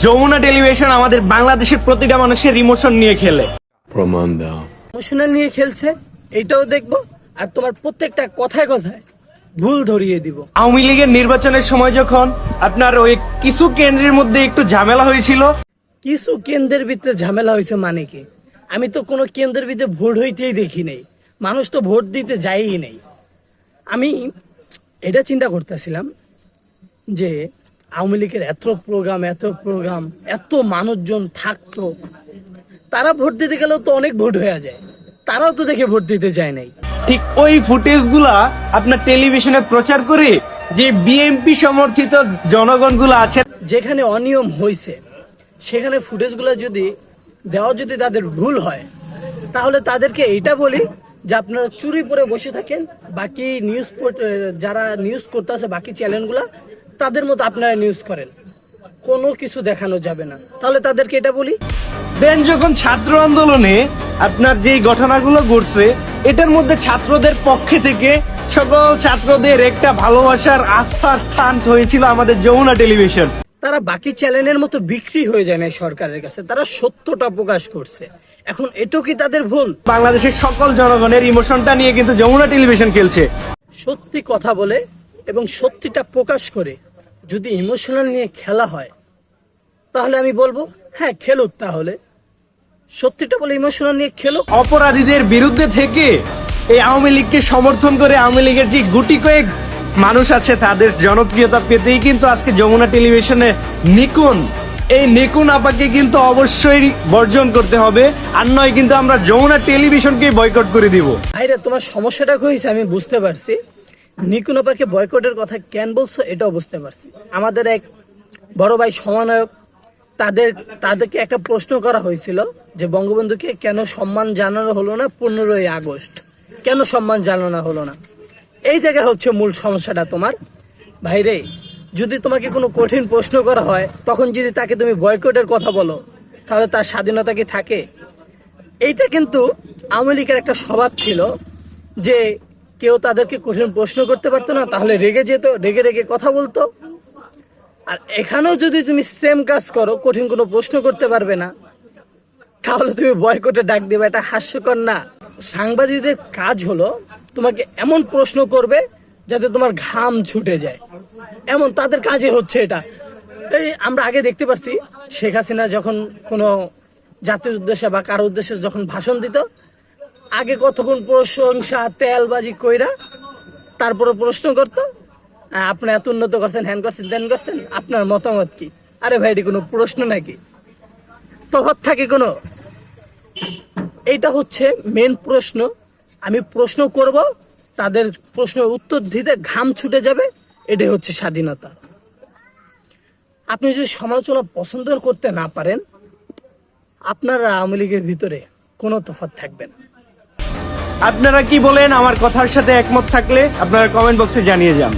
Jamuna television আমাদের বাংলাদেশের প্রতিটা মানুষের ইমোশন নিয়ে খেলে। প্রমাণ দাও। ইমোশনাল নিয়ে খেলছে, এটাও দেখবো। আর তোমার প্রত্যেকটা কথায় কথায় ভুল ধরিয়ে দিব। আওয়ামী লীগের নির্বাচনের সময় যখন আপনার ওই কিছু কেন্দ্রের মধ্যে একটু ঝামেলা হয়েছিল, কিছু কেন্দ্রের ভিতরে ঝামেলা হয়েছে মানে কি? আমি তো কোনো কেন্দ্রের ভিতরে ভোট হইতেই দেখি নাই, মানুষ তো ভোট দিতে যায়ই নাই। আমি এটা চিন্তা করতেছিলাম যে আওয়ামী লীগের এত প্রোগ্রাম এত মানুষজন থাকতো, তারা ভোট দিতে গেলেও তো অনেক ভোট হয়ে যায়, তারাও তো দেখে ভোট দিতে যায় নাই। ঠিক ওই ফুটেজগুলা আপনার টেলিভিশনে প্রচার করে যে বিএনপি সমর্থিত জনগণগুলো আছে, যেখানে অনিয়ম হয়েছে সেখানে ফুটেজগুলো যদি দেওয়া যদি তাদের ভুল হয়, তাহলে তাদেরকে এইটা বলি যে আপনারা চুরি পরে বসে থাকেন, বাকি যারা নিউজ করতেছে বাকি চ্যানেলগুলো তাদের মতো আপনারা নিউজ করেন, কোনো কিছু দেখানো যাবে না। তাহলে তাদেরকে এটা বলি। দেন যখন ছাত্র আন্দোলনে আপনার যেই ঘটনাগুলো ঘটছে, এটার মধ্যে ছাত্রদের পক্ষে থেকে সকল ছাত্রদের একটা ভালোবাসার আস্থার স্থান হয়েছিল আমাদের যমুনা টেলিভিশন। তারা বাকি চ্যানেলের মতো বিক্রি হয়ে যায় না সরকারের কাছে, তারা সত্যটা প্রকাশ করছে। এখন এটাও কি তাদের ভুল? বাংলাদেশের সকল জনগণের ইমোশনটা নিয়ে কিন্তু যমুনা টেলিভিশন খেলছে। সত্যি কথা বলে এবং সত্যিটা প্রকাশ করে যদি ইমোশনাল নিয়ে খেলা হয়, তাহলে আমি বলবো হ্যাঁ খেলুক, তাহলে সত্যিটা বলে ইমোশনাল নিয়ে খেলুক। অপরাধীদের বিরুদ্ধে থেকে এই আওয়ামী লীগকে সমর্থন করে আওয়ামী লীগের যে গুটি কয়েক মানুষ আছে তাদের জনপ্রিয়তা পেতেই কিন্তু আজকে যমুনা টেলিভিশনে এই নিকুন আপাকে কিন্তু অবশ্যই বর্জন করতে হবে, আর নয় কিন্তু আমরা যমুনা টেলিভিশনকে বয়কট করে দিব। ভাইরা, তোমার সমস্যাটা কইছে আমি বুঝতে পারছি। নিকুন আপাকে বয়কটের কথা কেন বলছো এটাও বুঝতে পারছি। আমাদের এক বড় ভাই সমন্বয়ক, তাদেরকে একটা প্রশ্ন করা হয়েছিল যে বঙ্গবন্ধুকে কেন সম্মান জানানো হলো না 15ই আগস্ট, কেন সম্মান জানানো হলো না? এই জায়গায় হচ্ছে মূল সমস্যাটা তোমার। ভাইরে, যদি তোমাকে কোনো কঠিন প্রশ্ন করা হয় তখন যদি তাকে তুমি বয়কটের কথা বলো, তাহলে তার স্বাধীনতা কি থাকে? এইটা কিন্তু আওয়ামী লীগের একটা স্বভাব ছিল যে কেউ তাদেরকে কঠিন প্রশ্ন করতে পারতো না, তাহলে রেগে যেত, রেগে কথা বলতো। আর এখানেও যদি তুমি সেম কাজ করো, কঠিন কোনো প্রশ্ন করতে পারবে না, তাহলে তুমি বয়কটে ডাক দেবে। এটা হাস্যকর না? সাংবাদিকদের কাজ হলো তোমাকে এমন প্রশ্ন করবে যাতে তোমার ঘাম ছুটে যায়, এমন তাদের কাজে হচ্ছে এটা। এই আমরা আগে দেখতে পাচ্ছি শেখ হাসিনা যখন কোনো জাতির উদ্দেশ্যে বা কারো উদ্দেশ্যে যখন ভাষণ দিত, আগে কতক্ষণ প্রশংসা তেলবাজি কইরা তারপরে প্রশ্ন করতো, আপনি এত উন্নত করছেন, হ্যান করছেন, দেন করছেন, আপনার মতামত কি? আরে ভাই, এটি কোনো প্রশ্ন নাকি? তফাৎ থাকে কোনো? এইটা হচ্ছে মেন প্রশ্ন। আমি প্রশ্ন করব, তাদের প্রশ্নের উত্তর দিতে ঘাম ছুটে যাবে, এটাই হচ্ছে স্বাধীনতা। আপনি যদি সমালোচনা পছন্দ করতে না পারেন, আপনার আওয়ামী লীগের ভিতরে কোনো তফাৎ থাকবে না। আপনারা কি বলেন? আমার কথার সাথে একমত থাকলে আপনারা কমেন্ট বক্সে জানিয়ে যান।